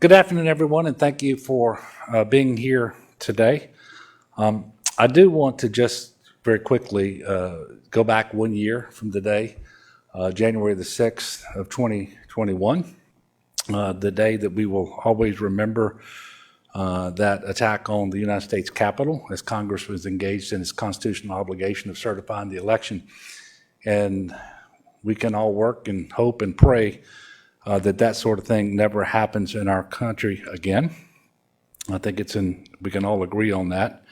Good afternoon, everyone, and thank you for being here today. I do want to just very quickly go back 1 year from today, January the 6th of 2021, the day that we will always remember that attack on the United States Capitol as Congress was engaged in its constitutional obligation of certifying the election. And we can all work and hope and pray that sort of thing never happens in our country again. I think we can all agree on that.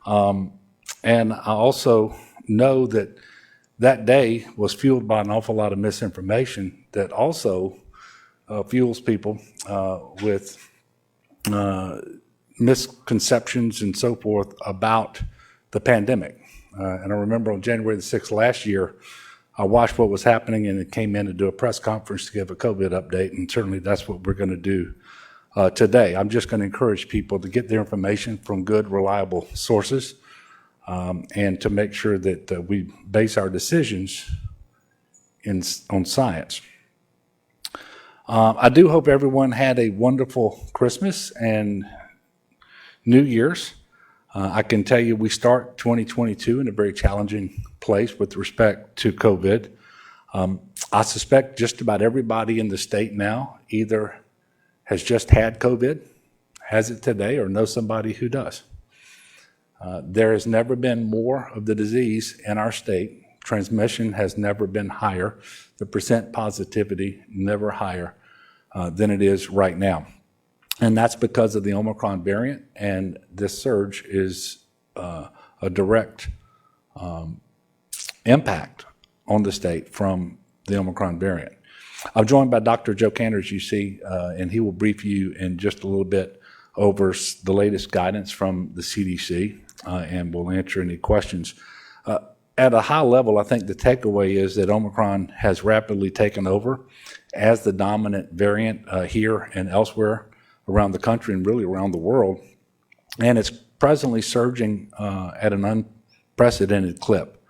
And I also know that day was fueled by an awful lot of misinformation that also fuels people with misconceptions and so forth about the pandemic. And I remember on January the 6th last year, I watched what was happening and it came in to do a press conference to give a COVID update, and certainly that's what we're going to do today. I'm just going to encourage people to get their information from good, reliable sources and to make sure that we base our decisions on science. I do hope everyone had a wonderful Christmas and New Year's. I can tell you we start 2022 in a very challenging place with respect to COVID. I suspect just about everybody in the state now either has just had COVID, has it today, or knows somebody who does. There has never been more of the disease in our state. Transmission has never been higher. The percent positivity never higher than it is right now. And that's because of the Omicron variant, and this surge is a direct impact on the state from the Omicron variant. I'm joined by Dr. Joe Cantor, as you see, and he will brief you in just a little bit over the latest guidance from the CDC, and we'll answer any questions. At a high level, I think the takeaway is that Omicron has rapidly taken over as the dominant variant here and elsewhere around the country and really around the world, and it's presently surging at an unprecedented clip.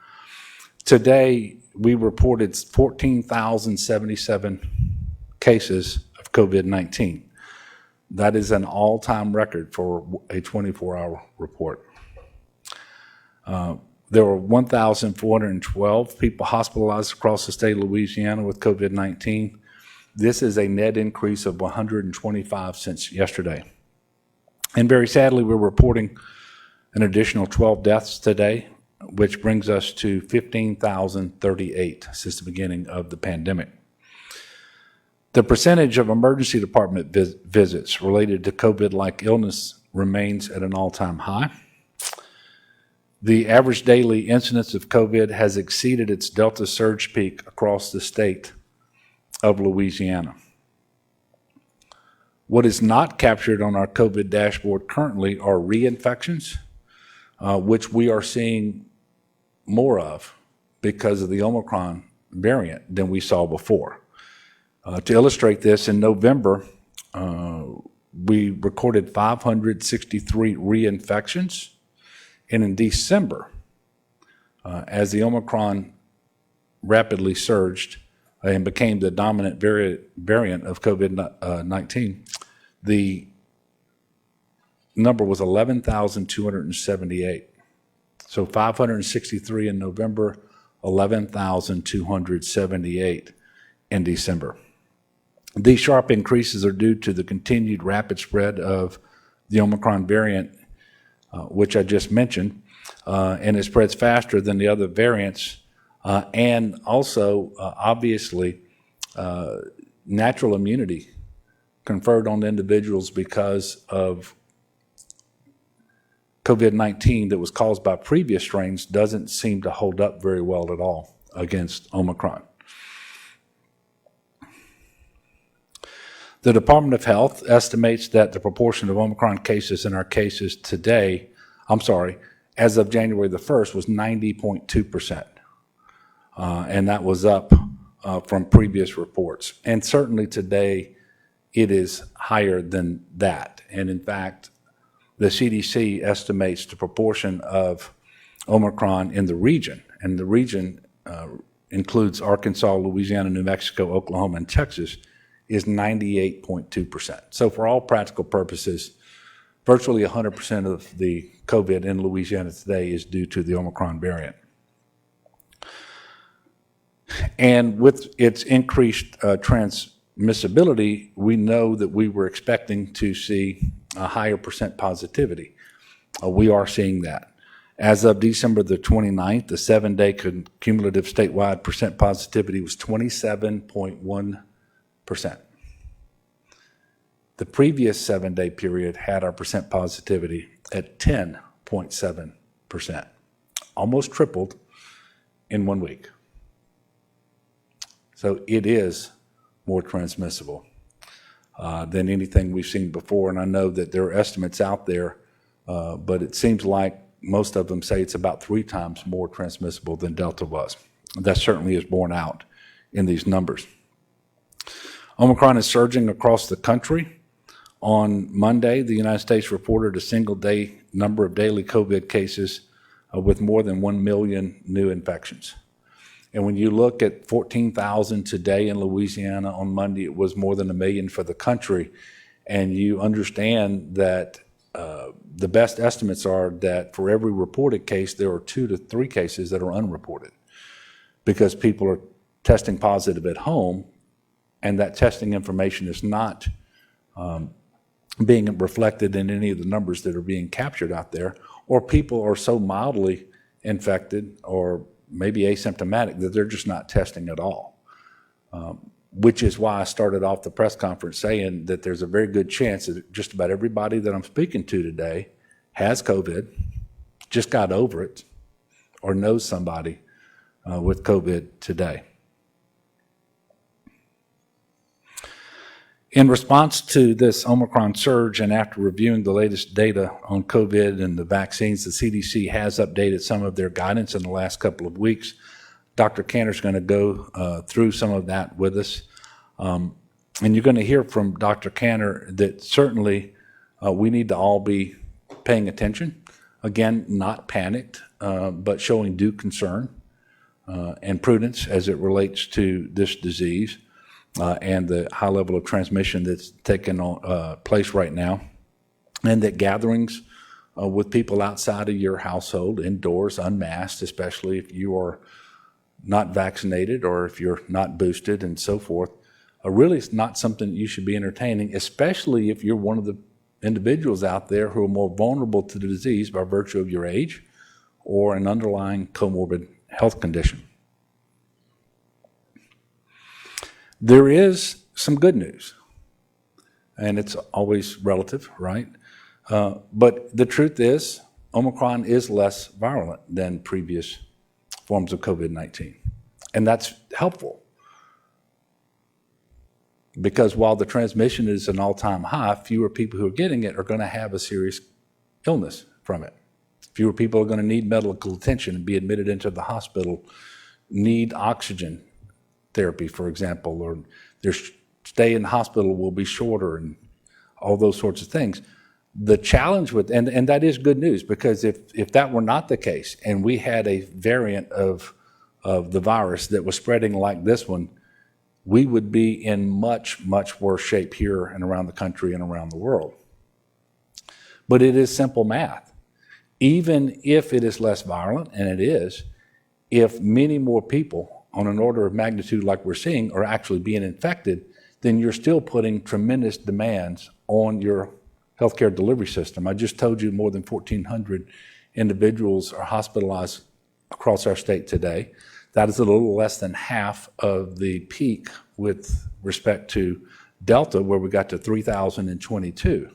Today, we reported 14,077 cases of COVID-19. That is an all-time record for a 24-hour report. There were 1,412 people hospitalized across the state of Louisiana with COVID-19. This is a net increase of 125 since yesterday. And very sadly, we're reporting an additional 12 deaths today, which brings us to 15,038 since the beginning of the pandemic. The percentage of emergency department visits related to COVID-like illness remains at an all-time high. The average daily incidence of COVID has exceeded its Delta surge peak across the state of Louisiana. What is not captured on our COVID dashboard currently are reinfections, which we are seeing more of because of the Omicron variant than we saw before. To illustrate this, in November, we recorded 563 reinfections, and in December, as the Omicron rapidly surged and became the dominant variant of COVID-19, the number was 11,278. So 563 in November, 11,278 in December. These sharp increases are due to the continued rapid spread of the Omicron variant, which I just mentioned, and it spreads faster than the other variants. And also, obviously, natural immunity conferred on individuals because of COVID-19 that was caused by previous strains doesn't seem to hold up very well at all against Omicron. The Department of Health estimates that the proportion of Omicron cases in our cases today, as of January the 1st, was 90.2%. And that was up from previous reports. And certainly today, it is higher than that. And in fact, the CDC estimates the proportion of Omicron in the region, and the region includes Arkansas, Louisiana, New Mexico, Oklahoma, and Texas, is 98.2%. So for all practical purposes, virtually 100% of the COVID in Louisiana today is due to the Omicron variant. And with its increased transmissibility, we know that we were expecting to see a higher percent positivity. We are seeing that. As of December the 29th, the 7-day cumulative statewide percent positivity was 27.1%. The previous 7-day period had our percent positivity at 10.7%, almost tripled in 1 week. So it is more transmissible than anything we've seen before. And I know that there are estimates out there, but it seems like most of them say it's about 3 times more transmissible than Delta was. That certainly is borne out in these numbers. Omicron is surging across the country. On Monday, the United States reported a single-day number of daily COVID cases with more than 1 million new infections. And when you look at 14,000 today in Louisiana on Monday, it was more than 1 million for the country. And you understand that the best estimates are that for every reported case, there are 2 to 3 cases that are unreported because people are testing positive at home, and that testing information is not being reflected in any of the numbers that are being captured out there, or people are so mildly infected or maybe asymptomatic that they're just not testing at all, which is why I started off the press conference saying that there's a very good chance that just about everybody that I'm speaking to today has COVID, just got over it, or knows somebody with COVID today. In response to this Omicron surge and after reviewing the latest data on COVID and the vaccines, the CDC has updated some of their guidance in the last couple of weeks. Dr. Cantor's going to go through some of that with us. And you're going to hear from Dr. Cantor that certainly we need to all be paying attention. Again, not panicked, but showing due concern and prudence as it relates to this disease. And the high level of transmission that's taking place right now, and that gatherings with people outside of your household, indoors, unmasked, especially if you are not vaccinated or if you're not boosted and so forth, really is not something that you should be entertaining, especially if you're one of the individuals out there who are more vulnerable to the disease by virtue of your age or an underlying comorbid health condition. There is some good news, and it's always relative, right? But the truth is, Omicron is less virulent than previous forms of COVID-19, and that's helpful because while the transmission is an all-time high, fewer people who are getting it are going to have a serious illness from it. Fewer people are going to need medical attention and be admitted into the hospital, need oxygen therapy, for example, or their stay in the hospital will be shorter and all those sorts of things. The challenge with, and that is good news, because if that were not the case and we had a variant of the virus that was spreading like this one, we would be in much, much worse shape here and around the country and around the world. But it is simple math. Even if it is less violent, and it is, if many more people on an order of magnitude like we're seeing are actually being infected, then you're still putting tremendous demands on your healthcare delivery system. I just told you more than 1,400 individuals are hospitalized across our state today. That is a little less than half of the peak with respect to Delta, where we got to 3,022.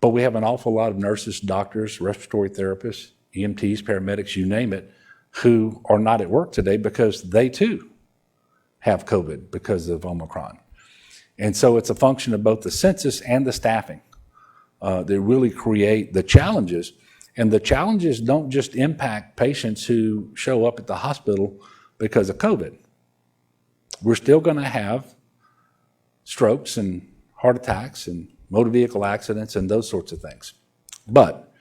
But we have an awful lot of nurses, doctors, respiratory therapists, EMTs, paramedics, you name it, who are not at work today because they too have COVID because of Omicron. And so it's a function of both the census and the staffing that really create the challenges. And the challenges don't just impact patients who show up at the hospital because of COVID. We're still going to have strokes and heart attacks and motor vehicle accidents and those sorts of things. But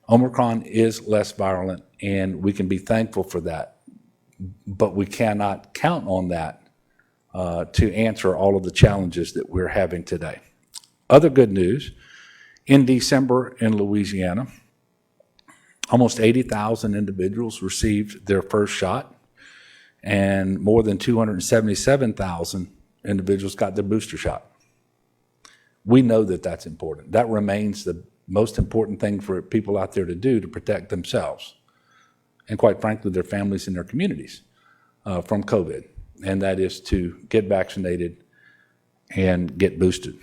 Omicron is less virulent, and we can be thankful for that, but we cannot count on that to answer all of the challenges that we're having today. Other good news, in December in Louisiana, almost 80,000 individuals received their first shot, and more than 277,000 individuals got their booster shot. We know that that's important. That remains the most important thing for people out there to do to protect themselves and, quite frankly, their families and their communities from COVID, and that is to get vaccinated and get boosted.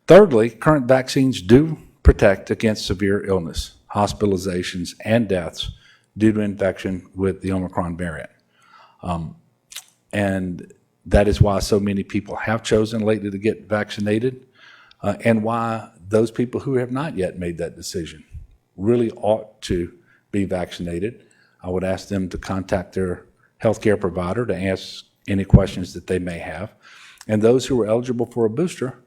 Thirdly, current vaccines do protect against severe illness, hospitalizations, and deaths due to infection with the Omicron variant. And that is why so many people have chosen lately to get vaccinated, and why those people who have not yet made that decision really ought to be vaccinated. I would ask them to contact their healthcare provider to ask any questions that they may have. And those who are eligible for a booster,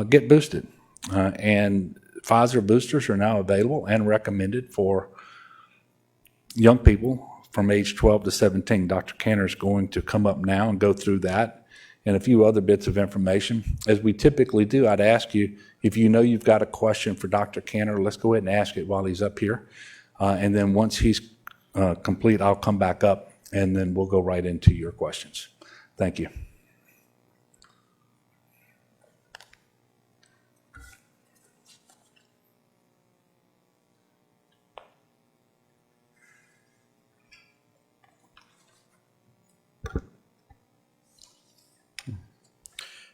get boosted. And Pfizer boosters are now available and recommended for young people from age 12 to 17. Dr. Cantor is going to come up now and go through that and a few other bits of information. As we typically do, I'd ask you, if you know you've got a question for Dr. Cantor, let's go ahead and ask it while he's up here. And then once he's complete, I'll come back up and then we'll go right into your questions. Thank you.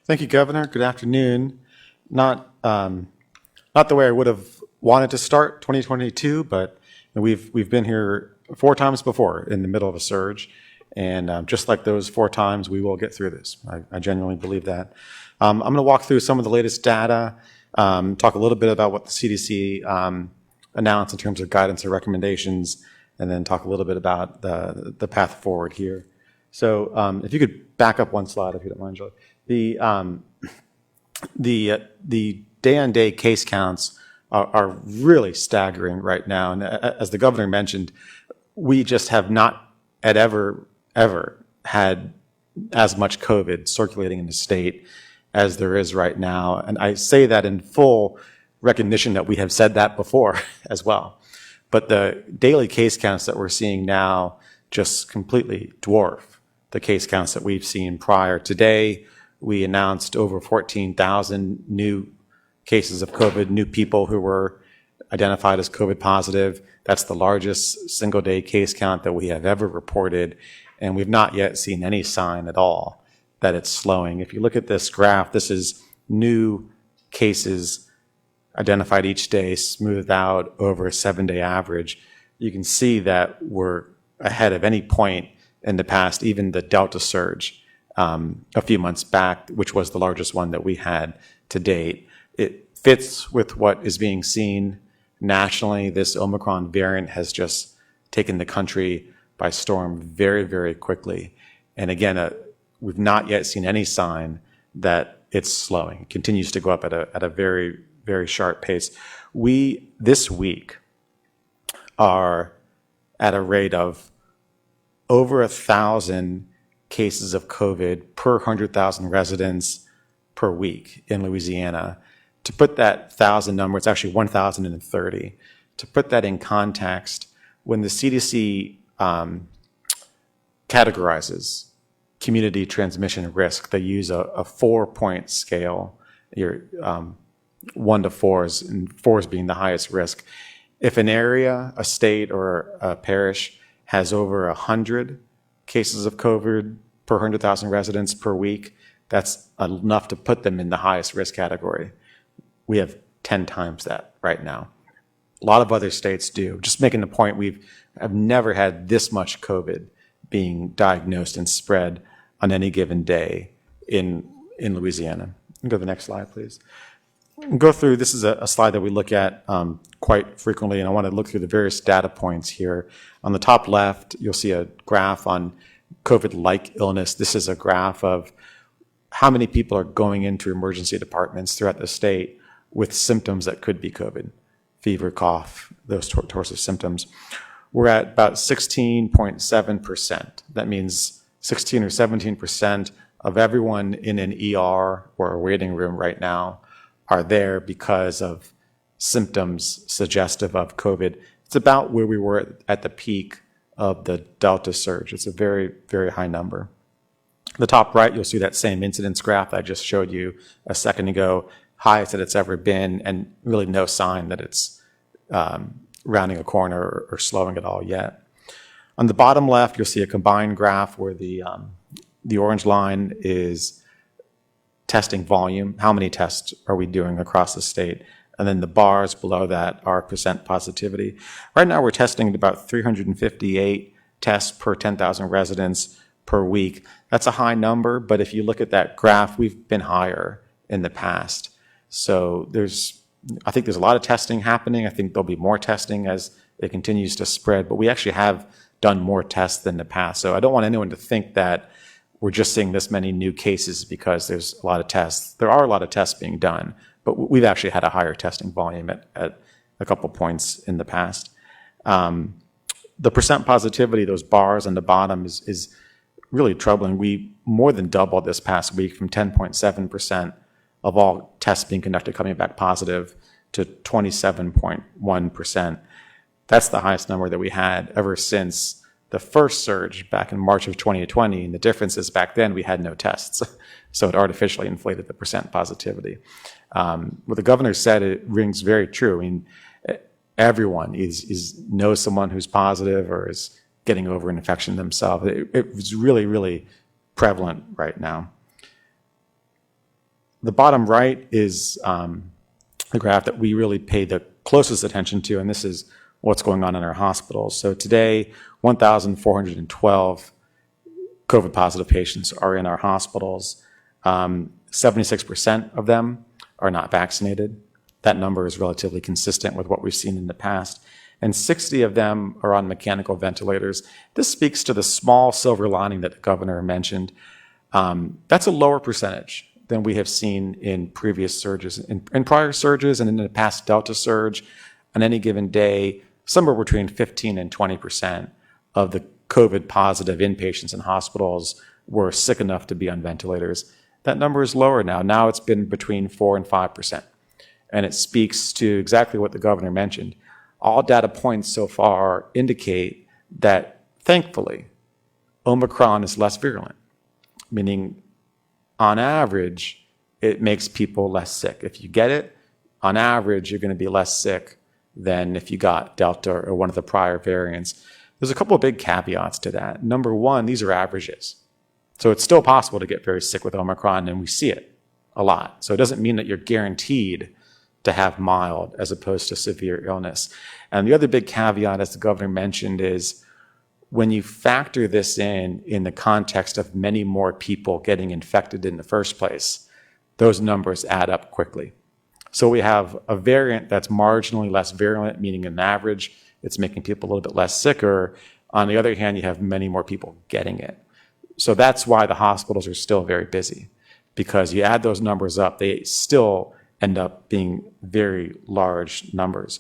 Thank you, Governor. Good afternoon. Not the way I would have wanted to start 2022, but we've been here 4 times before in the middle of a surge, and just like those 4 times, we will get through this. I genuinely believe that. I'm going to walk through some of the latest data, talk a little bit about what the CDC announced in terms of guidance and recommendations, and then talk a little bit about the path forward here. So if you could back up one slide, if you don't mind, Jolie. The day-on-day case counts are really staggering right now. And as the governor mentioned, we just have not ever had as much COVID circulating in the state as there is right now. And I say that in full recognition that we have said that before as well. But the daily case counts that we're seeing now just completely dwarf the case counts that we've seen prior. Today, we announced over 14,000 new cases of COVID, new people who were identified as COVID positive. That's the largest single day case count that we have ever reported, and we've not yet seen any sign at all that it's slowing. If you look at this graph, this is new cases identified each day, smoothed out over a 7-day average. You can see that we're ahead of any point in the past, even the Delta surge a few months back, which was the largest one that we had to date. It fits with what is being seen nationally. This Omicron variant has just taken the country by storm very, very quickly. And again, we've not yet seen any sign that it's slowing. It continues to go up at a very, very sharp pace. We, this week, are at a rate of over 1,000 cases of COVID per 100,000 residents per week in Louisiana. To put that 1,000 number, it's actually 1,030. To put that in context, when the CDC categorizes community transmission risk, they use a 4-point scale, 1 to 4s, and 4s being the highest risk. If an area, a state, or a parish has over 100 cases of COVID per 100,000 residents per week, that's enough to put them in the highest risk category. We have 10 times that right now. A lot of other states do. Just making the point, I've never had this much COVID being diagnosed and spread on any given day in Louisiana. Go to the next slide, please. Go through, this is a slide that we look at quite frequently, and I want to look through the various data points here. On the top left, you'll see a graph on COVID-like illness. This is a graph of how many people are going into emergency departments throughout the state with symptoms that could be COVID, fever, cough, those sorts of symptoms. We're at about 16.7%. That means 16 or 17% of everyone in an ER or a waiting room right now are there because of symptoms suggestive of COVID. It's about where we were at the peak of the Delta surge. It's a very, very high number. The top right, you'll see that same incidence graph I just showed you a second ago, highest that it's ever been, and really no sign that it's rounding a corner or slowing at all yet. On the bottom left, you'll see a combined graph where the orange line is testing volume. How many tests are we doing across the state? And then the bars below that are percent positivity. Right now, we're testing at about 358 tests per 10,000 residents per week. That's a high number, but if you look at that graph, we've been higher in the past. So I think there's a lot of testing happening. I think there'll be more testing as it continues to spread, but we actually have done more tests than the past. So I don't want anyone to think that we're just seeing this many new cases because there's a lot of tests. There are a lot of tests being done, but we've actually had a higher testing volume at a couple points in the past. The percent positivity, those bars on the bottom, is really troubling. We more than doubled this past week from 10.7% of all tests being conducted coming back positive to 27.1%. That's the highest number that we had ever since the first surge back in March of 2020. And the difference is back then we had no tests. So it artificially inflated the percent positivity. What the governor said, it rings very true. I mean, everyone knows someone who's positive or is getting over an infection themselves. It was really, really prevalent right now. The bottom right is the graph that we really pay the closest attention to, and this is what's going on in our hospitals. So today, 1,412 COVID positive patients are in our hospitals. 76% of them are not vaccinated. That number is relatively consistent with what we've seen in the past. And 60 of them are on mechanical ventilators. This speaks to the small silver lining that the governor mentioned. That's a lower percentage than we have seen in previous surges. In prior surges and in the past Delta surge, on any given day, somewhere between 15 and 20% of the COVID positive inpatients in hospitals were sick enough to be on ventilators. That number is lower now. Now it's been between 4 and 5%. And it speaks to exactly what the governor mentioned. All data points so far indicate that, thankfully, Omicron is less virulent, meaning on average, it makes people less sick. If you get it, on average, you're going to be less sick than if you got Delta or one of the prior variants. There's a couple of big caveats to that. Number one, these are averages. So it's still possible to get very sick with Omicron, and we see it a lot. So it doesn't mean that you're guaranteed to have mild as opposed to severe illness. And the other big caveat, as the governor mentioned, is when you factor this in the context of many more people getting infected in the first place, those numbers add up quickly. So we have a variant that's marginally less virulent, meaning on average, it's making people a little bit less sicker. On the other hand, you have many more people getting it. So that's why the hospitals are still very busy, because you add those numbers up, they still end up being very large numbers.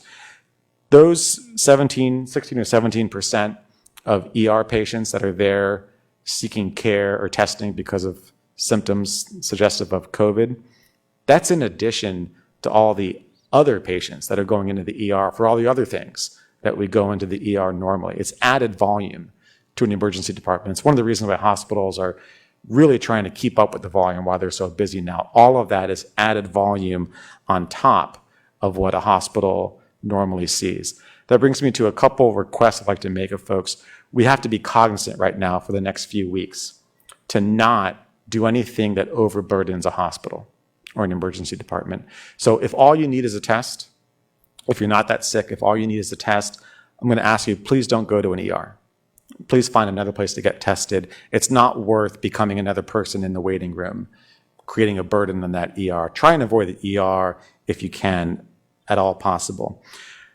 Those 16 or 17% of ER patients that are there seeking care or testing because of symptoms suggestive of COVID, that's in addition to all the other patients that are going into the ER for all the other things that we go into the ER normally. It's added volume to an emergency department. It's one of the reasons why hospitals are really trying to keep up with the volume while they're so busy now. All of that is added volume on top of what a hospital normally sees. That brings me to a couple requests I'd like to make of folks. We have to be cognizant right now for the next few weeks to not do anything that overburdens a hospital or an emergency department. So if all you need is a test, if you're not that sick, if all you need is a test, I'm going to ask you, please don't go to an ER. Please find another place to get tested. It's not worth becoming another person in the waiting room, creating a burden on that ER. Try and avoid the ER if you can at all possible.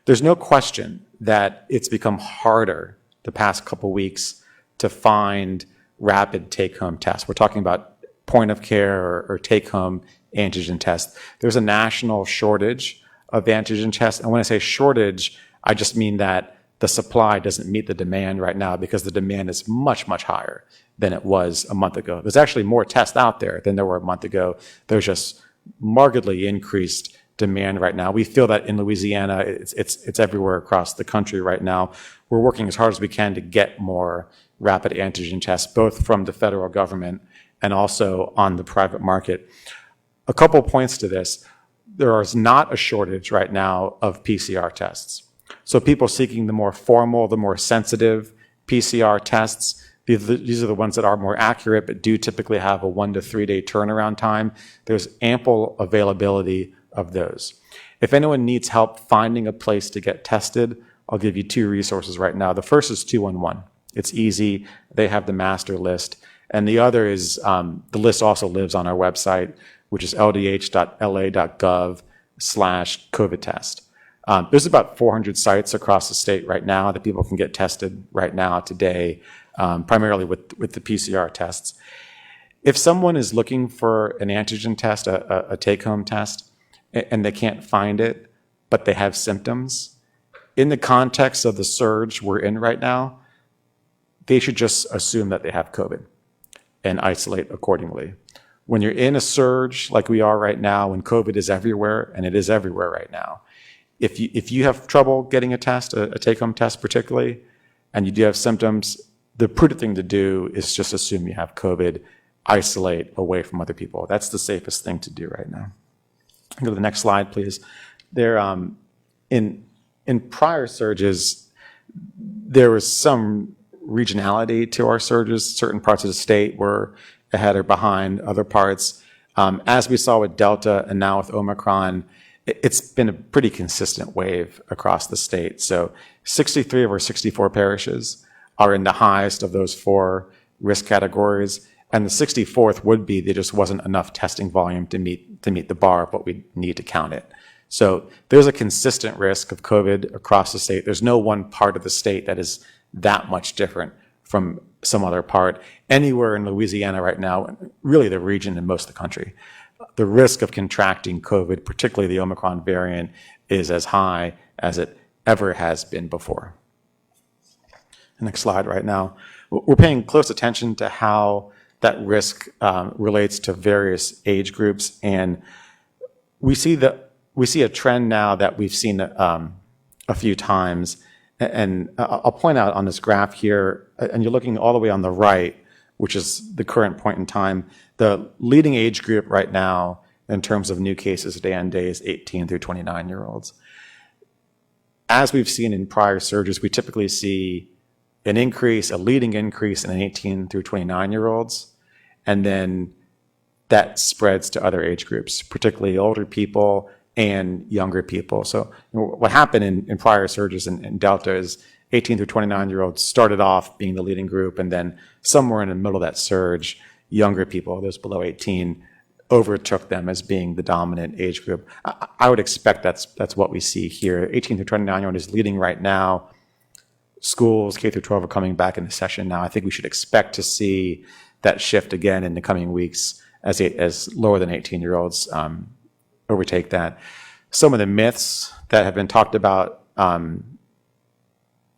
There's no question that it's become harder the past couple weeks to find rapid take-home tests. We're talking about point of care or take-home antigen tests. There's a national shortage of antigen tests. And when I say shortage, I just mean that the supply doesn't meet the demand right now because the demand is much, much higher than it was a month ago. There's actually more tests out there than there were a month ago. There's just markedly increased demand right now. We feel that in Louisiana, it's everywhere across the country right now. We're working as hard as we can to get more rapid antigen tests, both from the federal government and also on the private market. A couple points to this. There is not a shortage right now of PCR tests. So people seeking the more formal, the more sensitive PCR tests, these are the ones that are more accurate but do typically have a 1 to 3 day turnaround time. There's ample availability of those. If anyone needs help finding a place to get tested, I'll give you 2 resources right now. The first is 211. It's easy. They have the master list. And the other is, the list also lives on our website, which is ldh.la.gov/COVID test. There's about 400 sites across the state right now that people can get tested right now, today, primarily with the PCR tests. If someone is looking for an antigen test, a take-home test, and they can't find it, but they have symptoms, in the context of the surge we're in right now, they should just assume that they have COVID and isolate accordingly. When you're in a surge like we are right now, when COVID is everywhere, and it is everywhere right now, if you have trouble getting a test, a take-home test particularly, and you do have symptoms, the prudent thing to do is just assume you have COVID, isolate away from other people. That's the safest thing to do right now. Go to the next slide, please. There, in prior surges, there was some regionality to our surges. Certain parts of the state were ahead or behind other parts. As we saw with Delta and now with Omicron, it's been a pretty consistent wave across the state. So 63 of our 64 parishes are in the highest of those 4 risk categories. And the 64th would be there just wasn't enough testing volume to meet the bar of what we need to count it. So there's a consistent risk of COVID across the state. There's no one part of the state that is that much different from some other part. Anywhere in Louisiana right now, really the region and most of the country, the risk of contracting COVID, particularly the Omicron variant, is as high as it ever has been before. Next slide right now. We're paying close attention to how that risk relates to various age groups, and we see a trend now that we've seen a few times. And I'll point out on this graph here, and you're looking all the way on the right, which is the current point in time. The leading age group right now in terms of new cases day on day is 18 through 29-year-olds. As we've seen in prior surges, we typically see an increase, a leading increase in 18 through 29-year-olds, and then that spreads to other age groups, particularly older people and younger people. So what happened in prior surges in Delta is 18 through 29-year-olds started off being the leading group, and then somewhere in the middle of that surge, younger people, those below 18, overtook them as being the dominant age group. I would expect that's what we see here. 18 through 29-year-old is leading right now. Schools, K through 12, are coming back into session now. I think we should expect to see that shift again in the coming weeks as lower than 18-year-olds overtake that. Some of the myths that have been talked about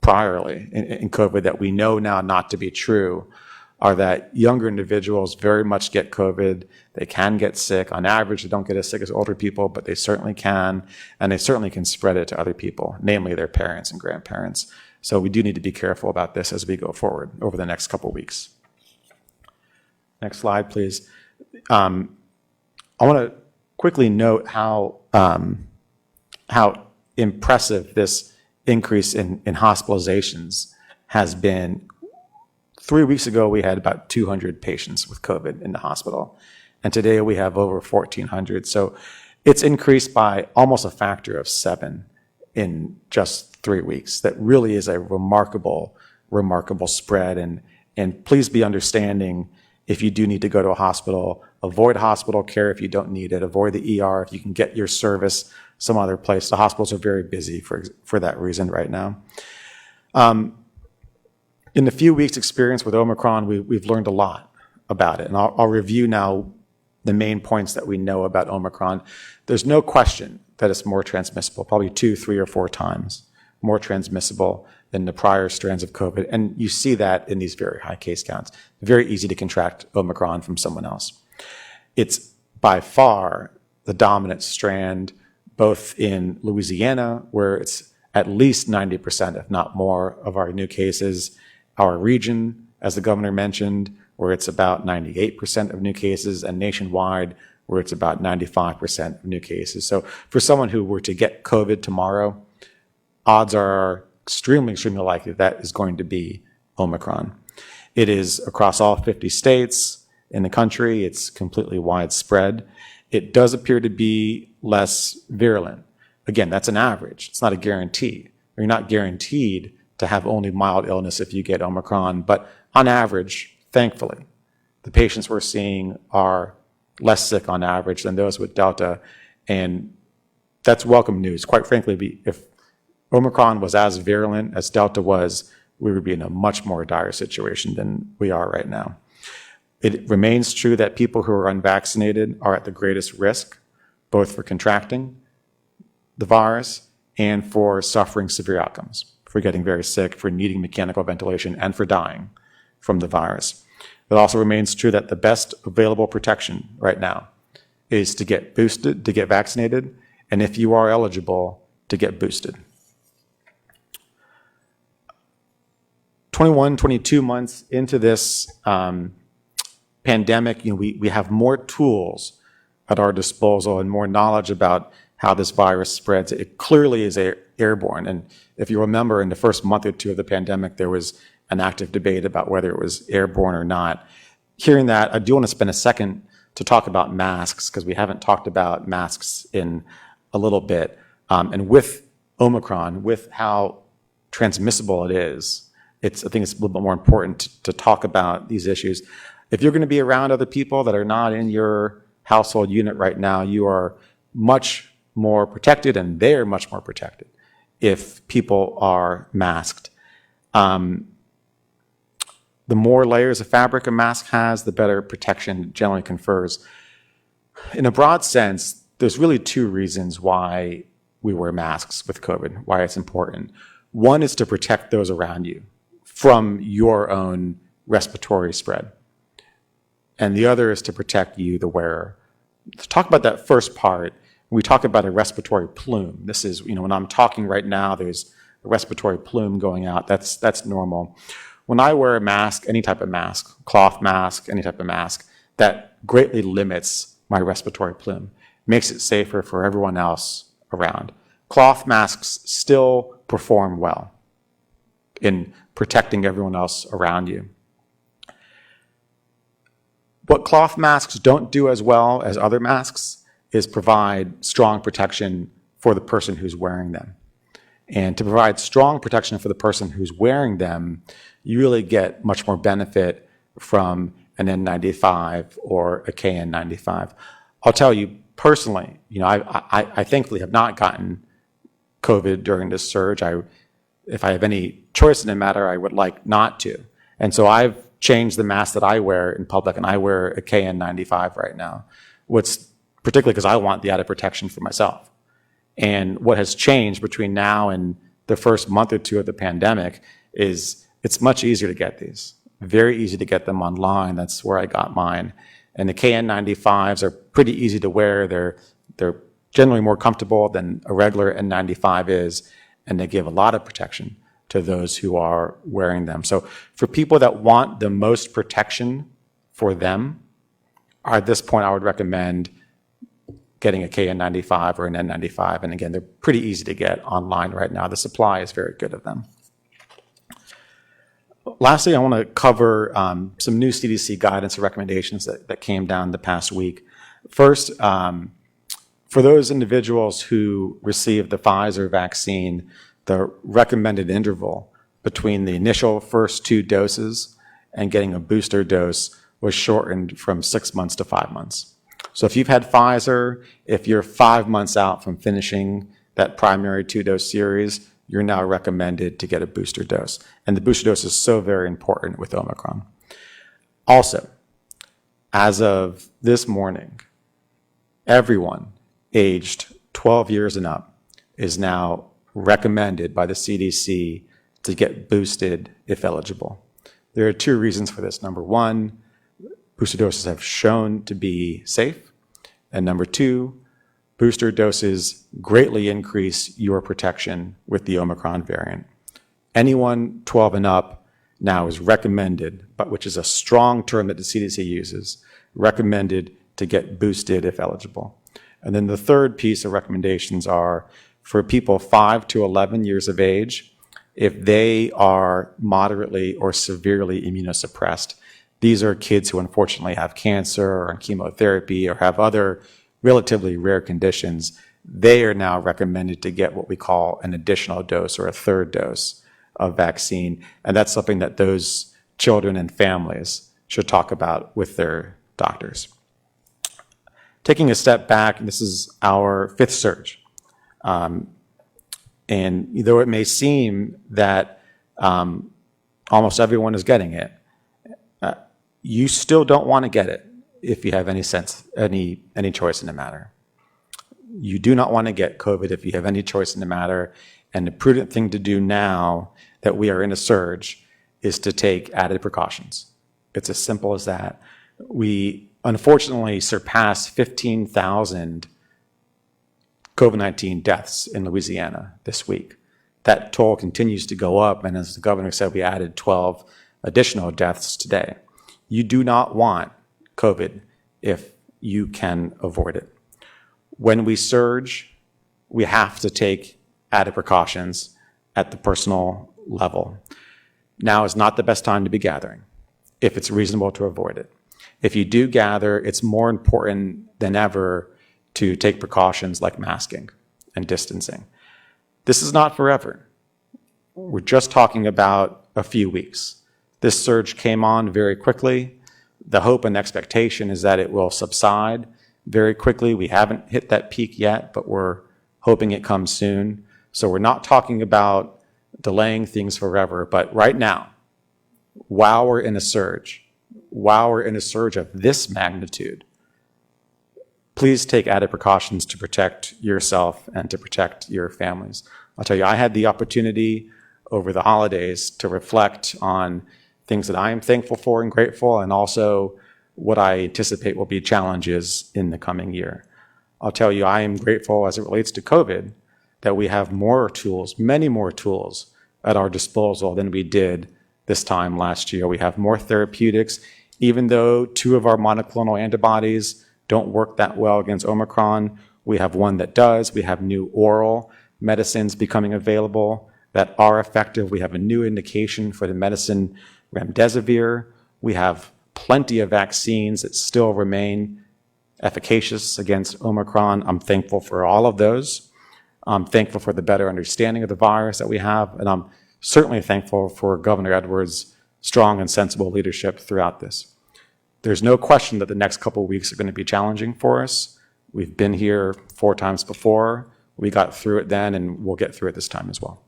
priorly in COVID that we know now not to be true are that younger individuals very much get COVID. They can get sick. On average, they don't get as sick as older people, but they certainly can, and they certainly can spread it to other people, namely their parents and grandparents. So we do need to be careful about this as we go forward over the next couple of weeks. Next slide, please. I want to quickly note how impressive this increase in hospitalizations has been. 3 weeks ago, we had about 200 patients with COVID in the hospital, and today we have over 1,400. So it's increased by almost a factor of 7 in just 3 weeks. That really is a remarkable spread. And please be understanding if you do need to go to a hospital, avoid hospital care if you don't need it, avoid the ER if you can get your service some other place. The hospitals are very busy for that reason right now. In the few weeks experience with Omicron, we've learned a lot about it. And I'll review now the main points that we know about Omicron. There's no question that it's more transmissible, probably 2, 3, or 4 times more transmissible than the prior strands of COVID. And you see that in these very high case counts. Very easy to contract Omicron from someone else. It's by far the dominant strand, both in Louisiana, where it's at least 90%, if not more, of our new cases, our region, as the governor mentioned, where it's about 98% of new cases, and nationwide, where it's about 95% of new cases. So for someone who were to get COVID tomorrow, odds are extremely, extremely likely that is going to be Omicron. It is across all 50 states in the country. It's completely widespread. It does appear to be less virulent. Again, that's an average. It's not a guarantee. You're not guaranteed to have only mild illness if you get Omicron, but on average, thankfully, the patients we're seeing are less sick on average than those with Delta, and that's welcome news. Quite frankly, if Omicron was as virulent as Delta was, we would be in a much more dire situation than we are right now. It remains true that people who are unvaccinated are at the greatest risk, both for contracting the virus and for suffering severe outcomes, for getting very sick, for needing mechanical ventilation, and for dying from the virus. It also remains true that the best available protection right now is to get boosted, to get vaccinated, and if you are eligible, to get boosted. 21, 22 months into this pandemic, we have more tools at our disposal and more knowledge about how this virus spreads. It clearly is airborne. And if you remember, in the first month or two of the pandemic, there was an active debate about whether it was airborne or not. Hearing that, I do want to spend a second to talk about masks, because we haven't talked about masks in a little bit. And with Omicron, with how transmissible it is, I think it's a little bit more important to talk about these issues. If you're going to be around other people that are not in your household unit right now, you are much more protected, and they're much more protected if people are masked. The more layers of fabric a mask has, the better protection it generally confers. In a broad sense, there's really two reasons why we wear masks with COVID, why it's important. One is to protect those around you from your own respiratory spread. And the other is to protect you, the wearer. To talk about that first part, we talk about a respiratory plume. This is, when I'm talking right now, there's a respiratory plume going out. That's normal. When I wear a mask, any type of mask, cloth mask, any type of mask, that greatly limits my respiratory plume, makes it safer for everyone else around. Cloth masks still perform well in protecting everyone else around you. What cloth masks don't do as well as other masks is provide strong protection for the person who's wearing them. And to provide strong protection for the person who's wearing them, you really get much more benefit from an N95 or a KN95. I'll tell you personally, I thankfully have not gotten COVID during this surge. If I have any choice in the matter, I would like not to. And so I've changed the mask that I wear in public, and I wear a KN95 right now. Particularly because I want the added protection for myself. And what has changed between now and the first month or two of the pandemic is it's much easier to get these. Very easy to get them online. That's where I got mine. And the KN95s are pretty easy to wear. They're generally more comfortable than a regular N95 is, and they give a lot of protection to those who are wearing them. So for people that want the most protection for them, at this point I would recommend getting a KN95 or an N95. And again, they're pretty easy to get online right now. The supply is very good of them. Lastly, I want to cover some new CDC guidance and recommendations that came down the past week. First, for those individuals who received the Pfizer vaccine, the recommended interval between the initial first 2 doses and getting a booster dose was shortened from 6 months to 5 months. So if you've had Pfizer, if you're 5 months out from finishing that primary 2-dose series, you're now recommended to get a booster dose. And the booster dose is so very important with Omicron. Also, as of this morning, everyone aged 12 years and up is now recommended by the CDC to get boosted if eligible. There are two reasons for this. Number one, booster doses have shown to be safe. And number two, booster doses greatly increase your protection with the Omicron variant. Anyone 12 and up now is recommended, but which is a strong term that the CDC uses, recommended to get boosted if eligible. And then the third piece of recommendations are for people 5 to 11 years of age, if they are moderately or severely immunosuppressed. These are kids who unfortunately have cancer or on chemotherapy or have other relatively rare conditions. They are now recommended to get what we call an additional dose or a third dose of vaccine. And that's something that those children and families should talk about with their doctors. Taking a step back, this is our fifth surge. And though it may seem that almost everyone is getting it, you still don't want to get it if you have any choice in the matter. You do not want to get COVID if you have any choice in the matter. And the prudent thing to do now that we are in a surge is to take added precautions. It's as simple as that. We unfortunately surpassed 15,000 COVID-19 deaths in Louisiana this week. That toll continues to go up, and as the governor said, we added 12 additional deaths today. You do not want COVID if you can avoid it. When we surge, we have to take added precautions at the personal level. Now is not the best time to be gathering if it's reasonable to avoid it. If you do gather, it's more important than ever to take precautions like masking and distancing. This is not forever. We're just talking about a few weeks. This surge came on very quickly. The hope and expectation is that it will subside very quickly. We haven't hit that peak yet, but we're hoping it comes soon. So we're not talking about delaying things forever, but right now, while we're in a surge of this magnitude, please take added precautions to protect yourself and to protect your families. I'll tell you, I had the opportunity over the holidays to reflect on things that I am thankful for and grateful, and also what I anticipate will be challenges in the coming year. I'll tell you, I am grateful as it relates to COVID that we have more tools, many more tools at our disposal than we did this time last year. We have more therapeutics, even though 2 of our monoclonal antibodies don't work that well against Omicron. We have one that does. We have new oral medicines becoming available that are effective. We have a new indication for the medicine remdesivir. We have plenty of vaccines that still remain efficacious against Omicron. I'm thankful for all of those. I'm thankful for the better understanding of the virus that we have, and I'm certainly thankful for Governor Edwards' strong and sensible leadership throughout this. There's no question that the next couple of weeks are going to be challenging for us. We've been here 4 times before. We got through it then, and we'll get through it this time as well.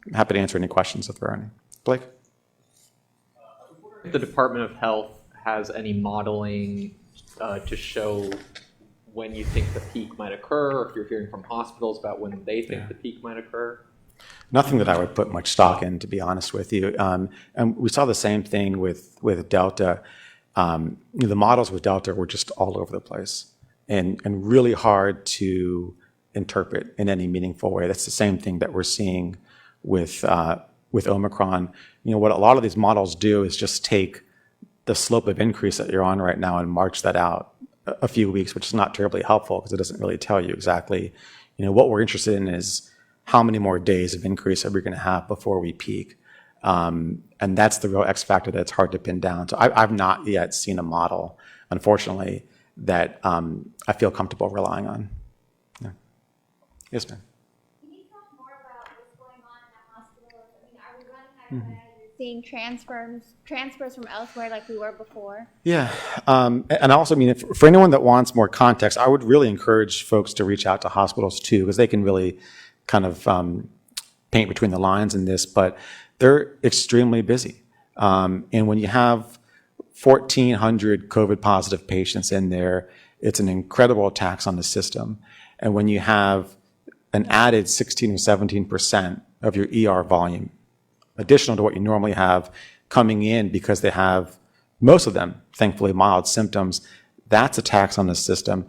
I'm happy to answer any questions if there are any. Blake? If the Department of Health has any modeling to show when you think the peak might occur, or if you're hearing from hospitals about when they think the peak might occur? Nothing that I would put much stock in, to be honest with you. And we saw the same thing with Delta. The models with Delta were just all over the place and really hard to interpret in any meaningful way. That's the same thing that we're seeing with Omicron. What a lot of these models do is just take the slope of increase that you're on right now and march that out a few weeks, which is not terribly helpful because it doesn't really tell you exactly. What we're interested in is how many more days of increase are we going to have before we peak. And that's the real X factor that's hard to pin down. So I've not yet seen a model, unfortunately, that I feel comfortable relying on. Yeah. Yes, ma'am. Can you talk more about what's going on in the hospitals? Are we running out of seeing transfers from elsewhere like we were before? Yeah. And also, for anyone that wants more context, I would really encourage folks to reach out to hospitals too, because they can really kind of paint between the lines in this, but they're extremely busy. And when you have 1,400 COVID positive patients in there, it's an incredible tax on the system. And when you have an added 16 or 17% of your ER volume, additional to what you normally have coming in because they have, most of them, thankfully, mild symptoms. That's a tax on the system.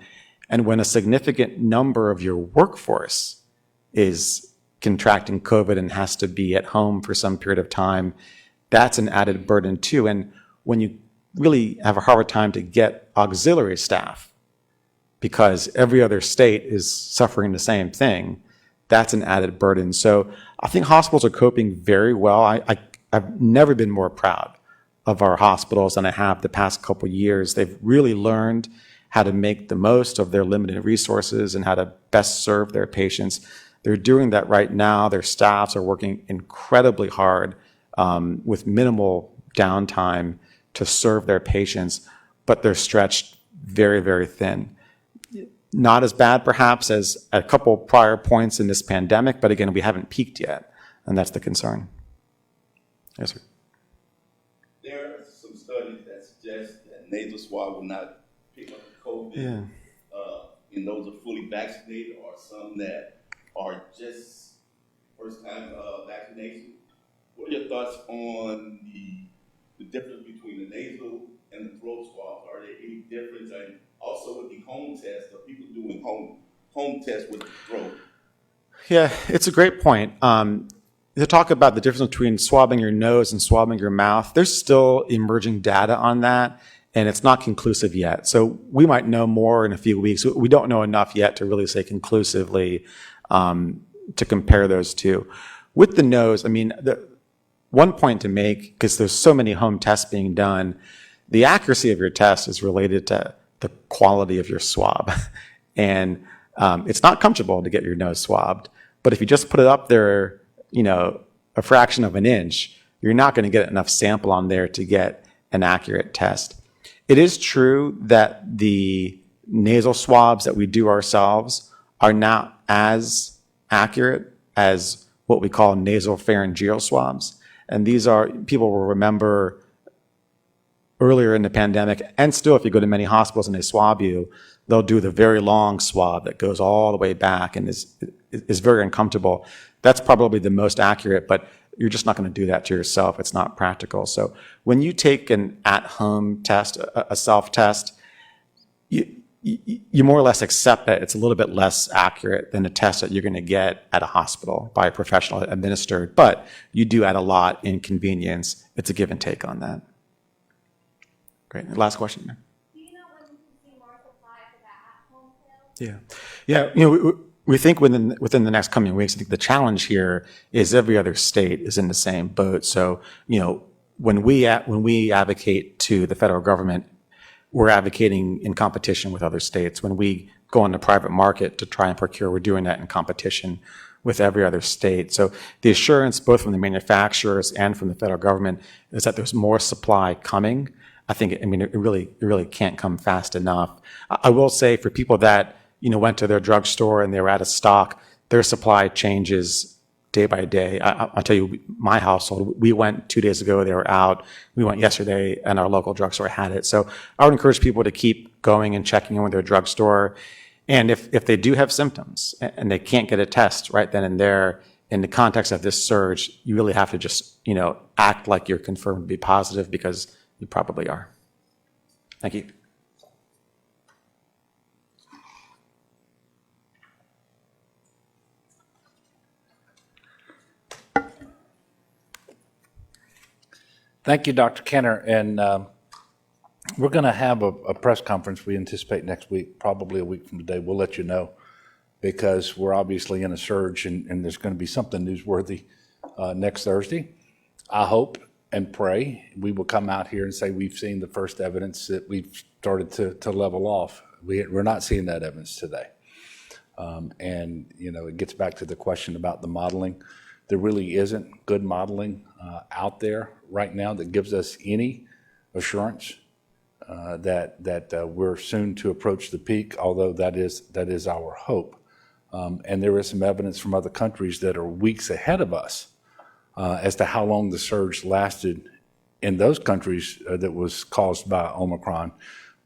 And when a significant number of your workforce is contracting COVID and has to be at home for some period of time, that's an added burden too. And when you really have a hard time to get auxiliary staff because every other state is suffering the same thing, that's an added burden. So I think hospitals are coping very well. I've never been more proud of our hospitals than I have the past couple of years. They've really learned how to make the most of their limited resources and how to best serve their patients. They're doing that right now. Their staffs are working incredibly hard with minimal downtime to serve their patients, but they're stretched very, very thin. Not as bad, perhaps, as a couple prior points in this pandemic, but again, we haven't peaked yet, and that's the concern. Yes, sir. There are some studies that suggest that nasal swab will not pick up COVID in those are fully vaccinated or some that are just first-time vaccination. What are your thoughts on the difference between the nasal and the throat swab? Are there any difference? And also with the home test, are people doing home tests with the throat? Yeah, it's a great point. To talk about the difference between swabbing your nose and swabbing your mouth, there's still emerging data on that, and it's not conclusive yet. So we might know more in a few weeks. We don't know enough yet to really say conclusively to compare those two. With the nose, I mean, one point to make, because there's so many home tests being done, the accuracy of your test is related to the quality of your swab. And it's not comfortable to get your nose swabbed, but if you just put it up there, a fraction of an inch, you're not going to get enough sample on there to get an accurate test. It is true that the nasal swabs that we do ourselves are not as accurate as what we call nasal pharyngeal swabs. And these are, people will remember earlier in the pandemic, and still if you go to many hospitals and they swab you, they'll do the very long swab that goes all the way back and is very uncomfortable. That's probably the most accurate, but you're just not going to do that to yourself. It's not practical. So when you take an at-home test, a self-test, you more or less accept that it's a little bit less accurate than a test that you're going to get at a hospital by a professional administered, but you do add a lot in convenience. It's a give and take on that. Great. Last question. Do you know when you can see more supply for that at-home sales? Yeah. We think within the next coming weeks, I think the challenge here is every other state is in the same boat. So, when we advocate to the federal government, we're advocating in competition with other states. When we go on the private market to try and procure, we're doing that in competition with every other state. So the assurance, both from the manufacturers and from the federal government, is that there's more supply coming. It really can't come fast enough. I will say for people that, went to their drugstore and they were out of stock, their supply changes day by day. I'll tell you, my household, we went 2 days ago, they were out. We went yesterday and our local drugstore had it. So I would encourage people to keep going and checking in with their drugstore. And if they do have symptoms and they can't get a test right then and there, in the context of this surge, you really have to just, act like you're confirmed to be positive, because you probably are. Thank you. Thank you, Dr. Kenner. And we're going to have a press conference we anticipate next week, probably a week from today. We'll let you know, because we're obviously in a surge and there's going to be something newsworthy next Thursday. I hope and pray we will come out here and say we've seen the first evidence that we've started to level off. We're not seeing that evidence today. And, it gets back to the question about the modeling. There really isn't good modeling out there right now that gives us any assurance that we're soon to approach the peak, although that is our hope. And there is some evidence from other countries that are weeks ahead of us as to how long the surge lasted in those countries that was caused by Omicron.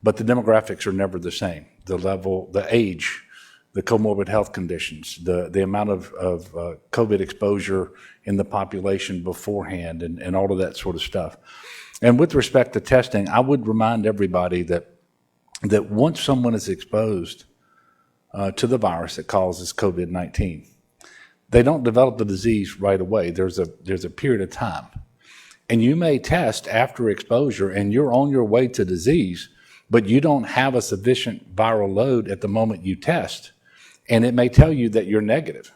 But the demographics are never the same. The level, the age the comorbid health conditions, the amount of COVID exposure in the population beforehand, and all of that sort of stuff. And with respect to testing, I would remind everybody that once someone is exposed to the virus that causes COVID-19, they don't develop the disease right away. There's a period of time. And you may test after exposure and you're on your way to disease, but you don't have a sufficient viral load at the moment you test. And it may tell you that you're negative,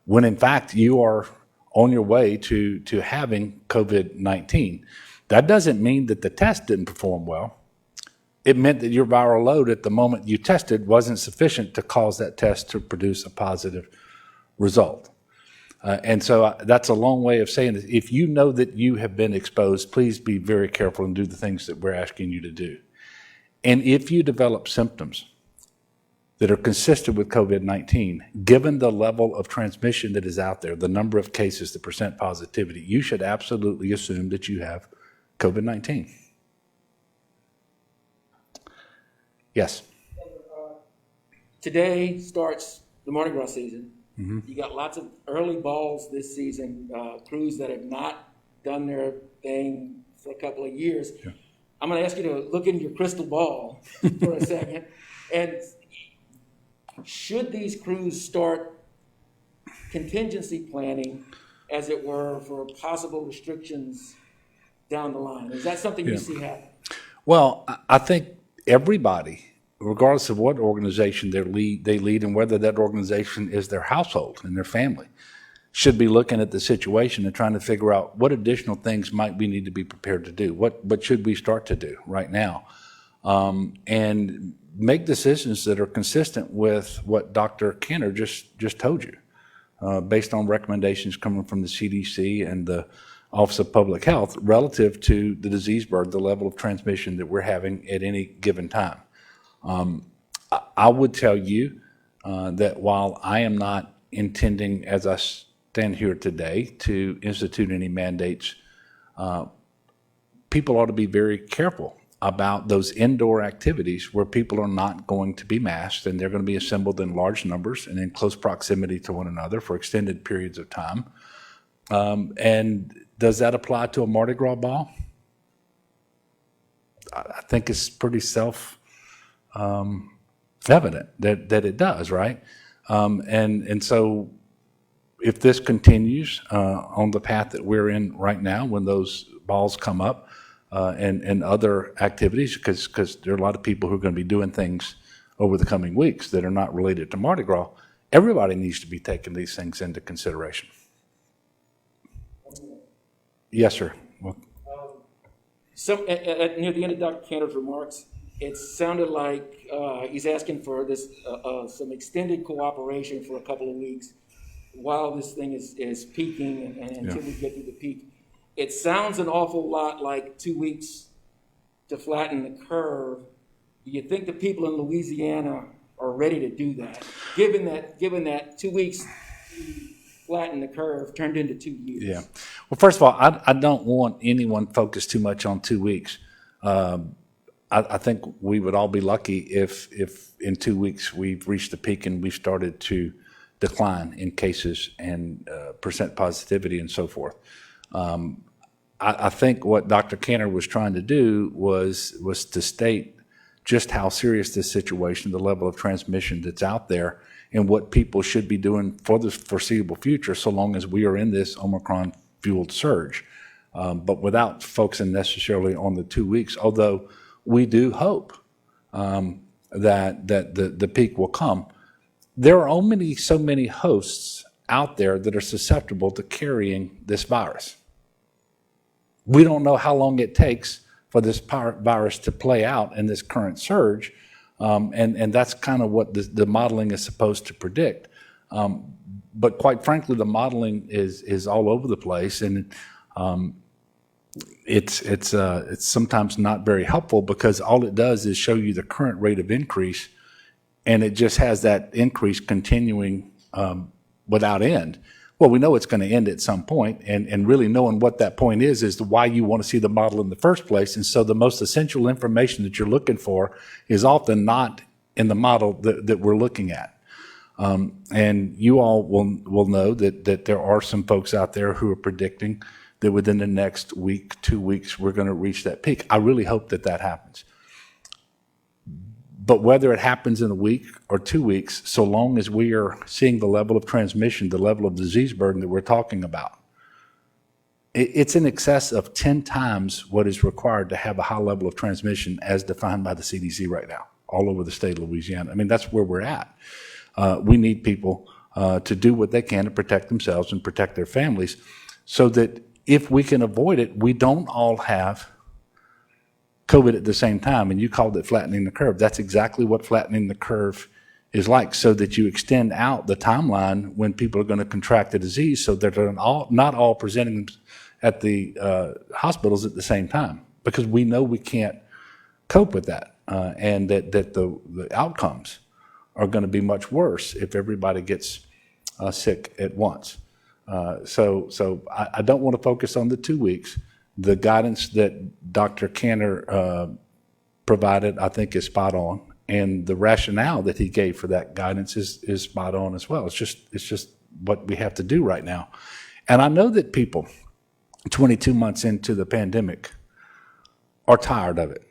when in fact you are on your way to having COVID-19. That doesn't mean that the test didn't perform well. It meant that your viral load at the moment you tested wasn't sufficient to cause that test to produce a positive result. And so that's a long way of saying that if you know that you have been exposed, please be very careful and do the things that we're asking you to do. And if you develop symptoms that are consistent with COVID-19, given the level of transmission that is out there, the number of cases, the percent positivity, you should absolutely assume that you have COVID-19. Yes. Today starts the Mardi Gras season. You got lots of early balls this season, crews that have not done their thing for a couple of years. Yeah. I'm going to ask you to look into your crystal ball for a second. And should these crews start contingency planning, as it were, for possible restrictions down the line? Is that something you see happen? Well, I think everybody, regardless of what organization they lead and whether that organization is their household and their family, should be looking at the situation and trying to figure out what additional things might we need to be prepared to do. What should we start to do right now? And make decisions that are consistent with what Dr. Kenner just told you, based on recommendations coming from the CDC and the Office of Public Health relative to the disease burden, the level of transmission that we're having at any given time. I would tell you that while I am not intending, as I stand here today, to institute any mandates, people ought to be very careful about those indoor activities where people are not going to be masked and they're going to be assembled in large numbers and in close proximity to one another for extended periods of time. And does that apply to a Mardi Gras ball? I think it's pretty self-evident that it does, right? And so if this continues on the path that we're in right now, when those balls come up, and other activities, because there are a lot of people who are going to be doing things over the coming weeks that are not related to Mardi Gras, everybody needs to be taking these things into consideration. Yes, sir. Well, Near the end of Dr. Kenner's remarks, it sounded like he's asking for this some extended cooperation for a couple of weeks while this thing is peaking and until we get through the peak. It sounds an awful lot like 2 weeks to flatten the curve. Do you think the people in Louisiana are ready to do that, given that 2 weeks to flatten the curve turned into 2 years? yeah. Well, first of all, I don't want anyone focused too much on 2 weeks. I think we would all be lucky if in 2 weeks we've reached the peak and we've started to decline in cases and percent positivity and so forth. I think what Dr. Kenner was trying to do was to state just how serious this situation, the level of transmission that's out there, and what people should be doing for the foreseeable future so long as we are in this Omicron-fueled surge. But without focusing necessarily on the 2 weeks, although we do hope that the peak will come. There are so many hosts out there that are susceptible to carrying this virus. We don't know how long it takes for this virus to play out in this current surge, and that's kind of what the modeling is supposed to predict. But quite frankly, the modeling is all over the place, and it's sometimes not very helpful because all it does is show you the current rate of increase, and it just has that increase continuing without end. Well, we know it's going to end at some point, and really knowing what that point is why you want to see the model in the first place. And so the most essential information that you're looking for is often not in the model that we're looking at. And you all will know that there are some folks out there who are predicting that within the next week, 2 weeks, we're going to reach that peak. I really hope that happens. But whether it happens in a week or 2 weeks, so long as we are seeing the level of transmission, the level of disease burden that we're talking about, it's in excess of 10 times what is required to have a high level of transmission as defined by the CDC right now, all over the state of Louisiana. I mean, that's where we're at. We need people to do what they can to protect themselves and protect their families so that if we can avoid it, we don't all have COVID at the same time. And you called it flattening the curve. That's exactly what flattening the curve is like, so that you extend out the timeline when people are going to contract the disease so that they're not all presenting at the hospitals at the same time, because we know we can't cope with that, and that the outcomes are going to be much worse if everybody gets sick at once. So I don't want to focus on the 2 weeks. The guidance that Dr. Canner provided, I think, is spot on, and the rationale that he gave for that guidance is spot on as well. It's just what we have to do right now. And I know that people 22 months into the pandemic are tired of it.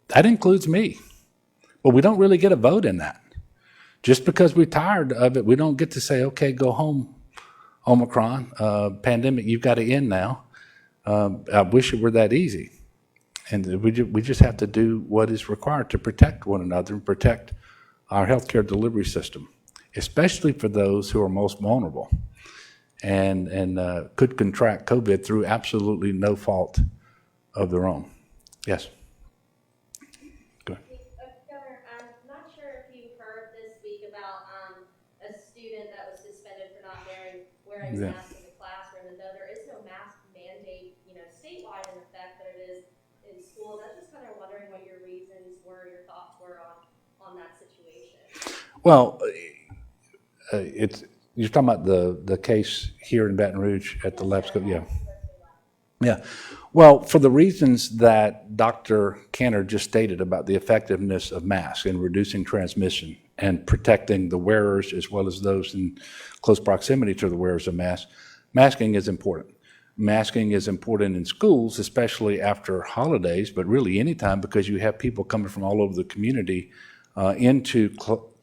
That includes me. But we don't really get a vote in that. Just because we're tired of it, we don't get to say, okay, go home, Omicron, pandemic, you've got to end now. I wish it were that easy. And we just have to do what is required to protect one another and protect our healthcare delivery system, especially for those who are most vulnerable and could contract COVID through absolutely no fault of their own. Yes. Go ahead. Governor, I'm not sure if you heard this week about a student that was suspended for not wearing Yeah. masks in the classroom, and though there is no mask mandate, statewide in effect, but it is in schools. I was just kind of wondering what your reasons were, your thoughts were on that situation. Well, you're talking about the case here in Baton Rouge at the lab school, yeah. Yeah. Well, for the reasons that Dr. Canner just stated about the effectiveness of masks in reducing transmission and protecting the wearers as well as those in close proximity to the wearers of masks, masking is important. Masking is important in schools, especially after holidays, but really anytime, because you have people coming from all over the community into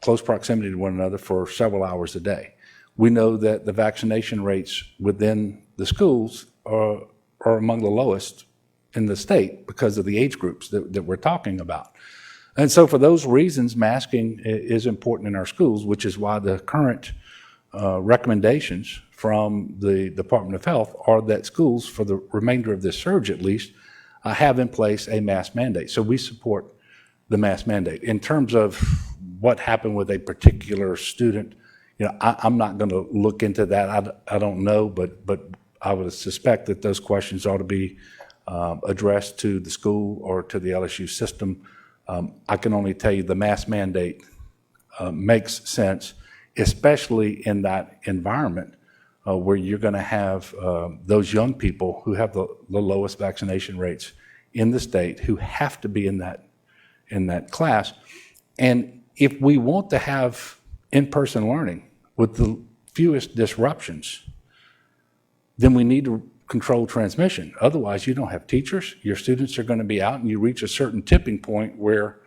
close proximity to one another for several hours a day. We know that the vaccination rates within the schools are among the lowest in the state because of the age groups that we're talking about. And so for those reasons, masking is important in our schools, which is why the current recommendations from the Department of Health are that schools, for the remainder of this surge at least, have in place a mask mandate. So we support the mask mandate. In terms of what happened with a particular student, I'm not going to look into that. I don't know, but I would suspect that those questions ought to be addressed to the school or to the LSU system. I can only tell you the mask mandate makes sense, especially in that environment where you're going to have those young people who have the lowest vaccination rates in the state, who have to be in that class. And if we want to have in-person learning with the fewest disruptions, then we need to control transmission. Otherwise, you don't have teachers. Your students are going to be out, and you reach a certain tipping point where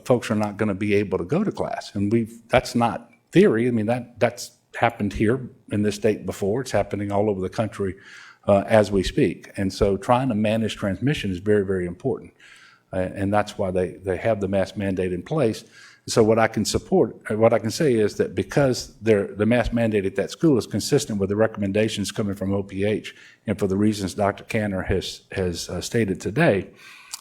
folks are not going to be able to go to class. And that's not theory. I mean, that's happened here in this state before. It's happening all over the country as we speak. And so trying to manage transmission is very, very important. And that's why they have the mask mandate in place. So what I can say is that because the mask mandate at that school is consistent with the recommendations coming from OPH, and for the reasons Dr. Canner has stated today,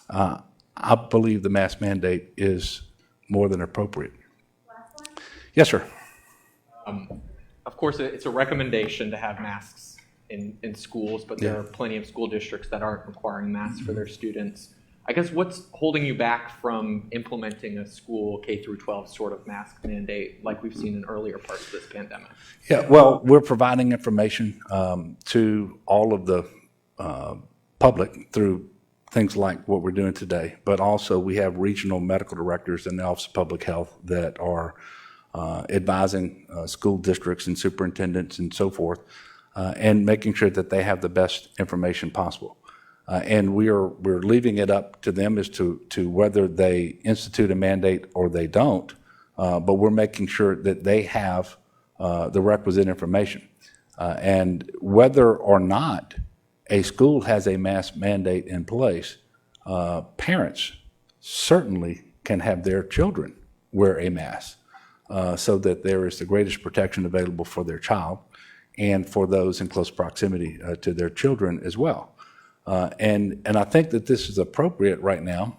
I believe the mask mandate is more than appropriate. Last one? Yes, sir. Of course, it's a recommendation to have masks in schools, but there are plenty of school districts that aren't requiring masks for their students. I guess what's holding you back from implementing a school K through 12 sort of mask mandate like we've seen in earlier parts of this pandemic? Yeah, well, we're providing information to all of the public through things like what we're doing today, but also we have regional medical directors in the Office of Public Health that are advising school districts and superintendents and so forth, and making sure that they have the best information possible. And we're leaving it up to them as to whether they institute a mandate or they don't, but we're making sure that they have the requisite information. And whether or not a school has a mask mandate in place, parents certainly can have their children wear a mask so that there is the greatest protection available for their child and for those in close proximity to their children as well. And I think that this is appropriate right now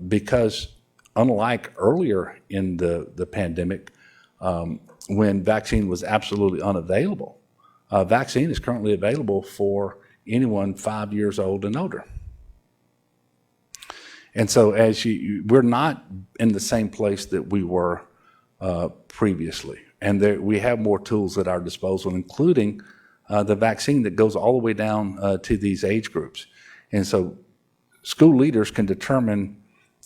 because unlike earlier in the pandemic, when vaccine was absolutely unavailable, vaccine is currently available for anyone 5 years old and older. And so we're not in the same place that we were previously. And we have more tools at our disposal, including the vaccine that goes all the way down to these age groups. And so school leaders can determine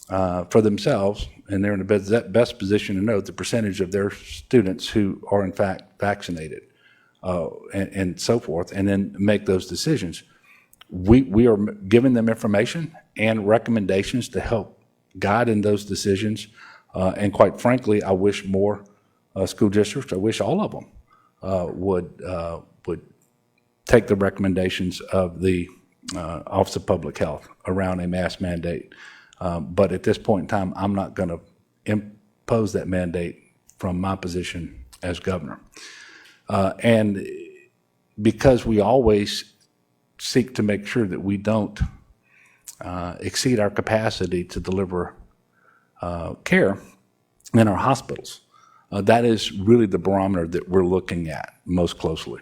for themselves, and they're in the best position to know the percentage of their students who are in fact vaccinated and so forth, and then make those decisions. We are giving them information and recommendations to help guide in those decisions. And quite frankly, I wish more school districts, I wish all of them would take the recommendations of the Office of Public Health around a mask mandate. But at this point in time, I'm not going to impose that mandate from my position as governor. And because we always seek to make sure that we don't exceed our capacity to deliver care in our hospitals, that is really the barometer that we're looking at most closely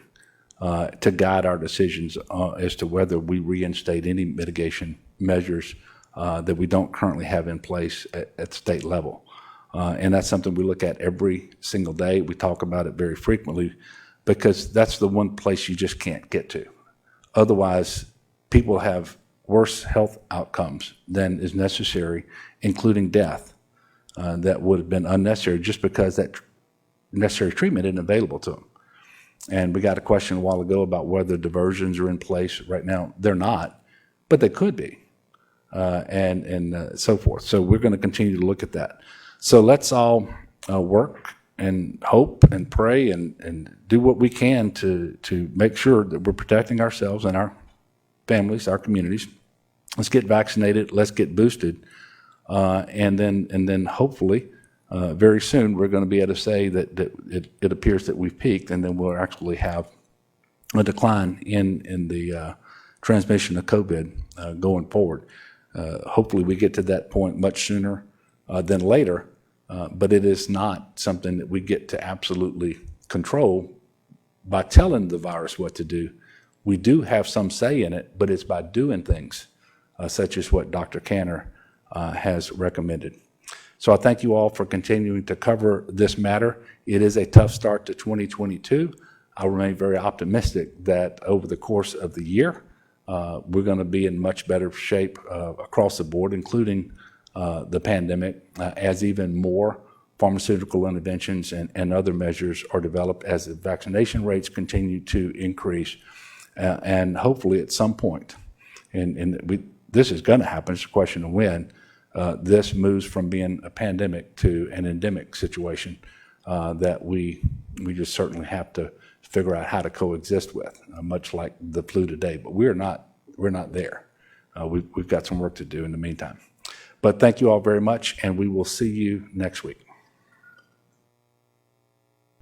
to guide our decisions as to whether we reinstate any mitigation measures that we don't currently have in place at state level. And that's something we look at every single day. We talk about it very frequently because that's the one place you just can't get to. Otherwise, people have worse health outcomes than is necessary, including death, that would have been unnecessary just because that necessary treatment isn't available to them. And we got a question a while ago about whether diversions are in place. Right now, they're not, but they could be, and so forth. So we're going to continue to look at that. So let's all work and hope and pray and do what we can to make sure that we're protecting ourselves and our families, our communities. Let's get vaccinated. Let's get boosted, and then hopefully very soon we're going to be able to say that it appears that we've peaked, and then we'll actually have a decline in the transmission of COVID going forward. Hopefully we get to that point much sooner than later, but it is not something that we get to absolutely control by telling the virus what to do. We do have some say in it, but it's by doing things such as what Dr. Canner has recommended. So I thank you all for continuing to cover this matter. It is a tough start to 2022. I remain very optimistic that over the course of the year, we're going to be in much better shape across the board, including the pandemic, as even more pharmaceutical interventions and other measures are developed as the vaccination rates continue to increase. And hopefully at some point, this is going to happen, it's a question of when, this moves from being a pandemic to an endemic situation that we just certainly have to figure out how to coexist with, much like the flu today. But we're not there. We've got some work to do in the meantime. But thank you all very much, and we will see you next week.